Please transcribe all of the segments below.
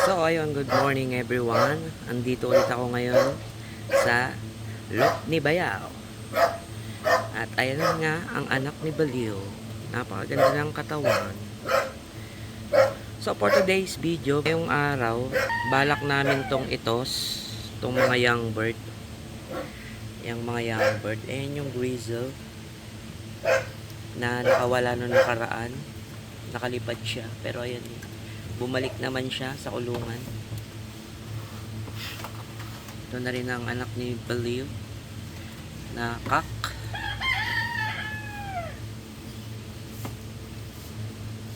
So ayun, good morning everyone. Andito ulit ako ngayon sa Lop ni Bayaw. At ayun nga ang anak ni Baliw. Napakaganda ng katawan. So for today's video, ngayong araw, balak namin tong itos, tong mga young bird. Yung mga young bird. Ayan yung grizzle na nakawala nung nakaraan. Nakalipad siya. Pero ayan, bumalik naman siya sa kulungan. Ito na rin ang anak ni Baliw na kak.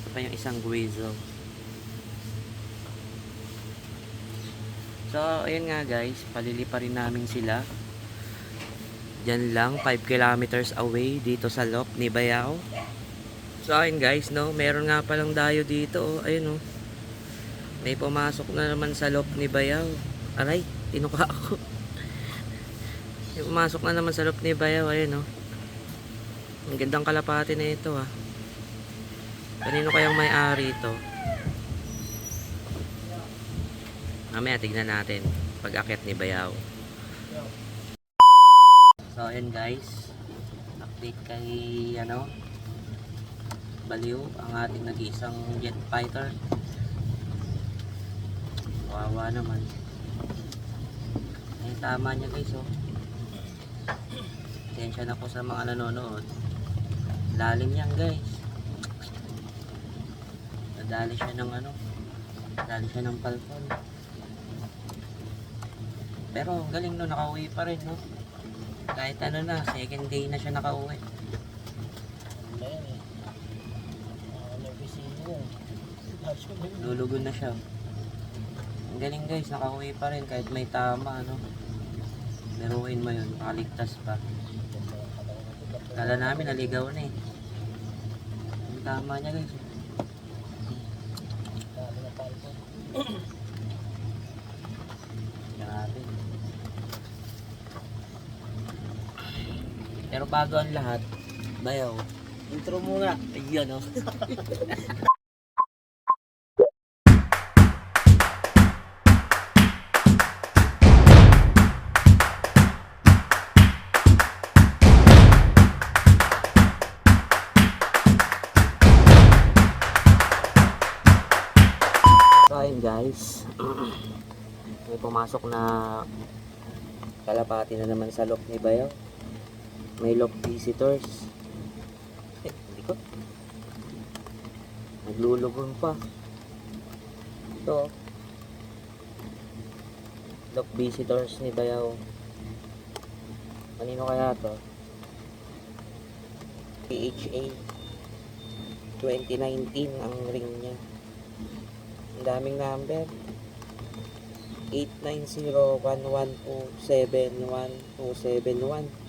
Ito pa yung isang grizzle. So ayun nga guys, palilipa rin namin sila. Diyan lang 5 kilometers away dito sa Lop ni Bayaw. So ayun guys, no, meron nga palang dayo dito, oh. Ayun, oh. May pumasok na naman sa Lop ni Bayaw. Aray, tinuka ako. May pumasok na naman sa Lop ni Bayaw. Ayun, oh. Ang gandang kalapati na ito, ah. Kanino kayang may-ari ito? Mamaya tignan natin pag-akyat ni Bayaw. So ayun guys, update kay Baliw, ang ating nag-iisang jet fighter. Kawawa naman. Ay, tama niya guys, oh. Tensya na po sa mga nanonood. Lalim yan guys. Nadali siya ng nadali siya ng palpon. Pero galing, no, nakauwi pa rin, no. Kahit na, second day na siya nakauwi. Lulugon na siya. Ang galing guys, nakauwi pa rin kahit may tama, no. Meruin mo yun, nakaligtas pa. Kala namin naligaw na eh. Ang tama niya guys. Grabe. Pero bago ang lahat, Bayaw, intro muna. Ayun, oh. So ayun guys, may pumasok na kalapati na naman sa Lop ni Bayaw. May Lop visitors. Likot. Naglulugon pa. Ito, Lop visitors ni Bayaw. Kanino kaya to? PHA 2019 ang ring niya. Ang daming number. 89011271271.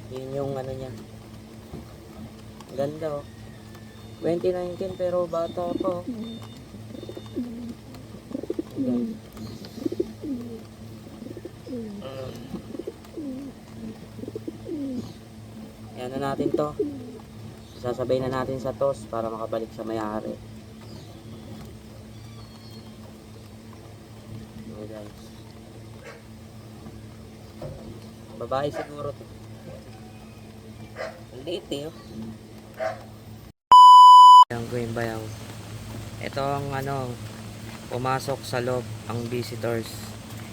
Yun yung niya. Ganda, oh. 2019 pero bata pa, oh. Yan na natin to. Sasabay na natin sa toss para makabalik sa may-ari. Okay guys. Babae siguro to. Liit eh, oh. Ayan ko yung Bayaw. Ito ang pumasok sa loob ang visitors.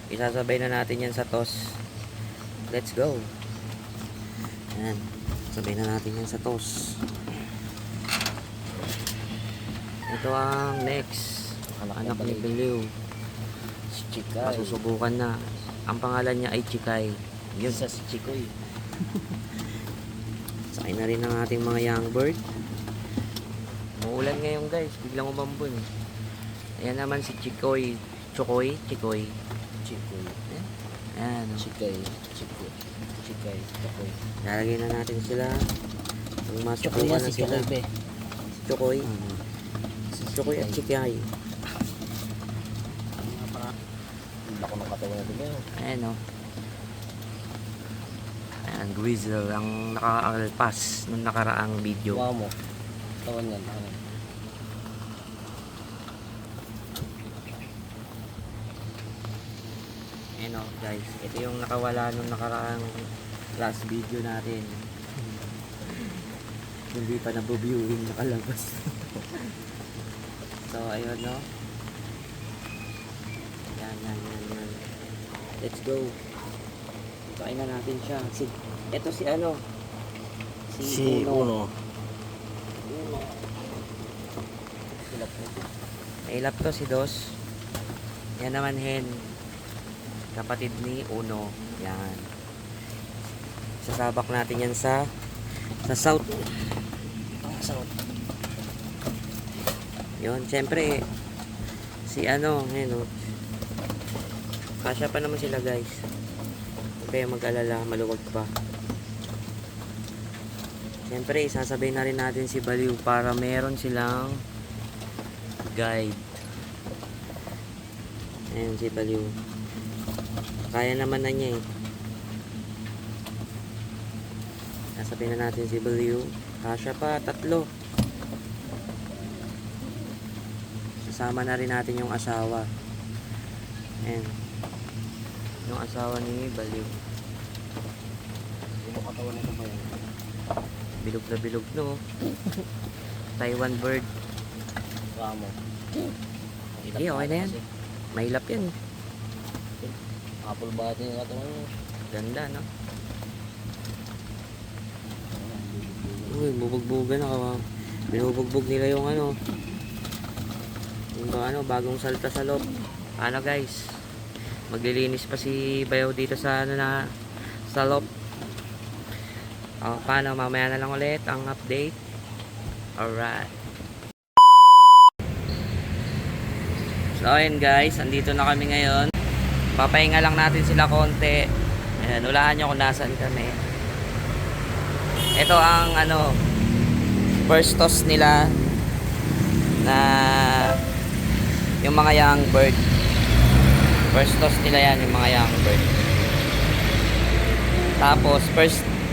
Isasabay na natin yan sa toss. Let's go. Ayan. Sabay na natin yan sa toss. Ito ang next. Anak ni Baliw. Si Chikay. Masusubukan na. Ang pangalan niya ay Chikay. Yun sa si Chikoy. Sakay na rin ang ating mga young bird. Maulan ngayon guys, biglang umambon. Ayan naman si Chikoy. Chikoy. Ayan. Chikay. Lalagay na natin sila. Ang masukuhan na sila. Chikoy. Si Chikoy at Chikay. Hindi ako nakatawa natin ngayon. Ayan, oh. Ayan, grizzle ang nakaalpas nung nakaraang video. Wow mo. Tawan yan. Ayan o guys, ito yung nakawala nung nakaraang last video natin. Hindi pa nabuviewing nakalabas. So ayun no. Yan. Let's go. Kain na natin siya. Ito si ano? Si Uno. Nailap to si Dos. Yan naman hen. Kapatid ni Uno. Yan. Sasabak natin yan sa South. Yun, syempre si ano, ngayon kasya pa naman sila guys. Huwag kayo mag-alala, maluwag pa. Syempre, isasabay na rin natin si Baliw para meron silang guide. Ayan si Baliw. Kaya naman na niya eh. Nasabay na natin si Baliw. Kasya pa, 3. Sasama na rin natin yung asawa. Ayan. Yung asawa ni Baliw. Yung katawan nito ba yan? Bilog na bilog no. Taiwan bird. Ramo. Hindi, okay na yan. Mailap yan. Apple body yung katawan mo. Ganda no. Uy, bubugbugan na ka. Binubugbog nila yung ano. Yung ano, bagong salta sa loob. Ano guys? Maglilinis pa si Bayaw dito sa ano na sa loob. O, paano? Mamaya na lang ulit ang update. Alright. So, ayun guys. Andito na kami ngayon. Papahinga lang natin sila konti. Ayan, hulaan nyo kung nasan kami. Ito ang ano, first toss nila na yung mga young bird. First toss nila yan, yung mga young bird. Tapos,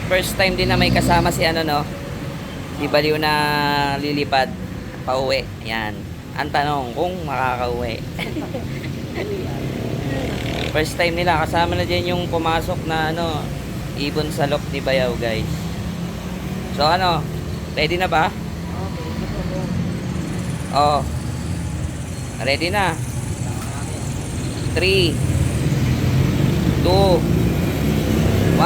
first time din na may kasama si ano no, si Baliw na lilipad pauwi. Yan. Ang tanong kung makakauwi. First time nila kasama na din yung pumasok na ano, ibon sa loob ni Bayaw guys. So ano, ready na ba? Oh. Ready na. 3 2 1.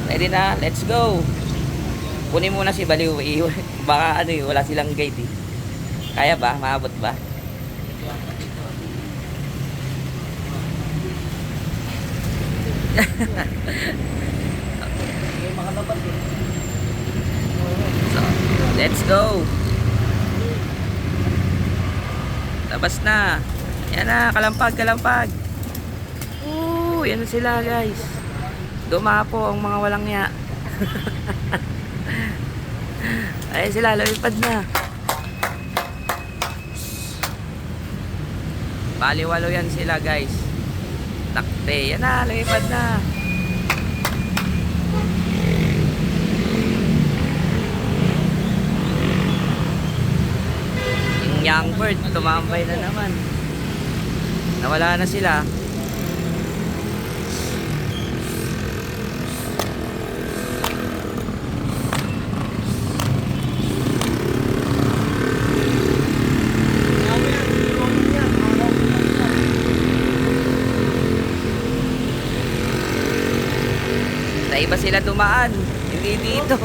Ready na? Let's go. Kunin muna si Baliw. Baka ano wala silang guide eh. Kaya ba? Maabot ba? So, let's go. Labas na. Yan na, kalampag. Yan na sila guys. Dumapo ang mga walang niya. Ay sila, lumipad na. Baliwalo yan sila guys. Takte, yan na, lumipad na. Yung young bird, tumambay na naman. Nawala na sila. Sa iba sila dumaan, hindi dito.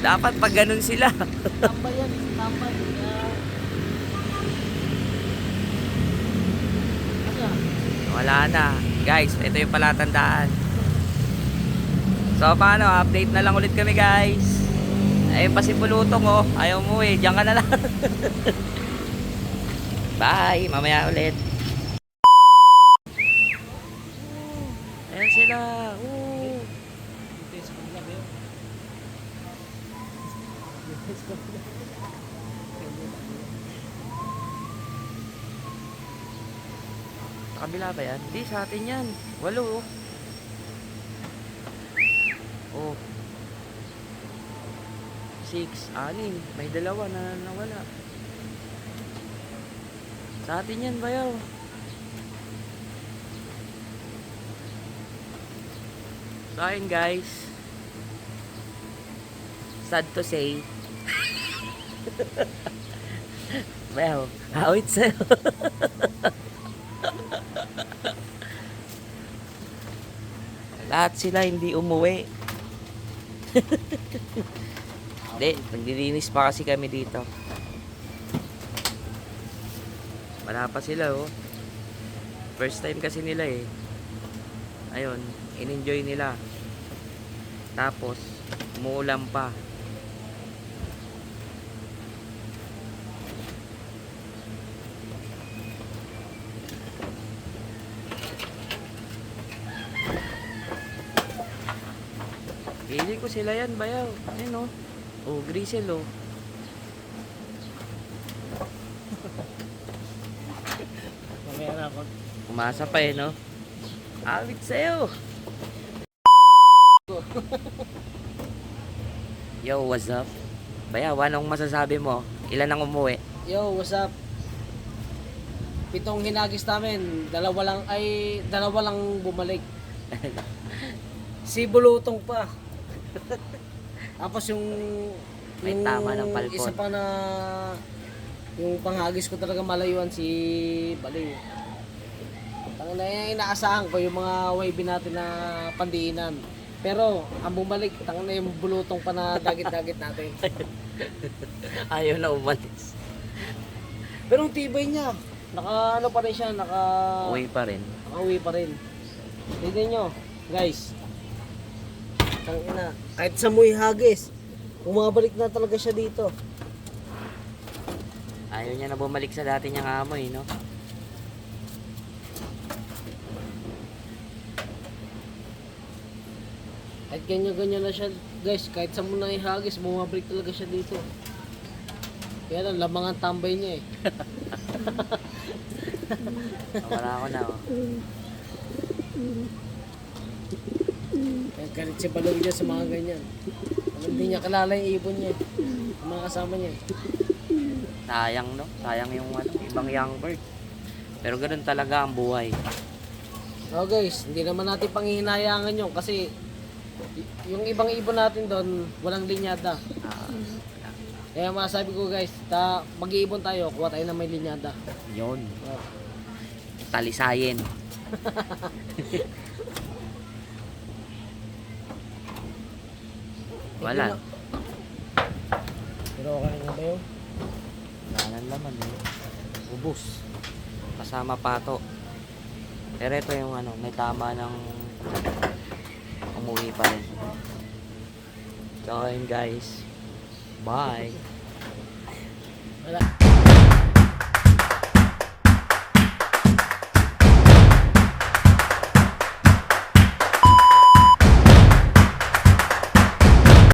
Dapat pag ganun sila. Tambay yan, tambay. Wala na. Guys, ito yung palatandaan. So paano, update na lang ulit kami guys. Ayun pa si Pulutong oh. Ayaw mo eh, diyan ka na lang. Bye, mamaya ulit. Ayan sila. Kabila ba yan? Hindi, sa atin yan. 8 oh. Oh. 6, 6. May 2 na nawala. Sa atin yan, bayaw. So, ayun guys. Sad to say. Bayaw, awit sa'yo. Lahat sila hindi umuwi. Hindi, naglilinis pa kasi kami dito. Wala pa sila oh. First time kasi nila eh. Ayun, in-enjoy nila. Tapos, umuulan pa. Pili ko sila yan, bayaw. Ayun oh. Oh, grisel oh. Mamaya na ako. Umasa pa eh, no? Awit sa'yo. Yo, what's up? Bayaw, anong masasabi mo? Ilan ang umuwi? Yo, what's up? 7 hinagis namin, dalawa lang bumalik. Si Bulutong pa. Tapos May tama ng palpon. isa pa na yung panghagis ko talaga malayuan si Baliw. Tangina na inaasahan ko yung mga wave natin na pandiinan. Pero ang bumalik, tangina yung Bulutong pa na dagit-dagit natin. Ayaw na umalis. Pero ang tibay niya, naka ano pa rin siya, Uwi pa rin. nakauwi pa rin. Tignan nyo, guys. Tangina, kahit sa muy hagis, bumabalik na talaga siya dito. Ayaw niya na bumalik sa dati niyang amoy, no? Kahit ganyan-ganyan na siya, guys, kahit sa muna ihagis, bumabalik talaga siya dito. Kaya lang, lamang ang tambay niya eh. Wala ako na, oh. Kaya galit si Balaw niya sa mga ganyan. Hindi niya kalala yung ibon niya, yung mga kasama niya. Sayang, no? Sayang yung ibang young bird. Pero ganun talaga ang buhay. Oh guys, hindi naman natin panghihinayangan yun kasi yung ibang ibon natin doon, walang linyada. Ah, Kaya masabi ko guys, mag-iibon tayo, kuha tayo na may linyada. yun. Oh. Talisayin. Wala. Pero okay na ba yun? Wala nang laman, eh. Ubus. Kasama pato. Pero ito yung may tama ng umuwi pa rin. So, ayun guys. Bye. Wala.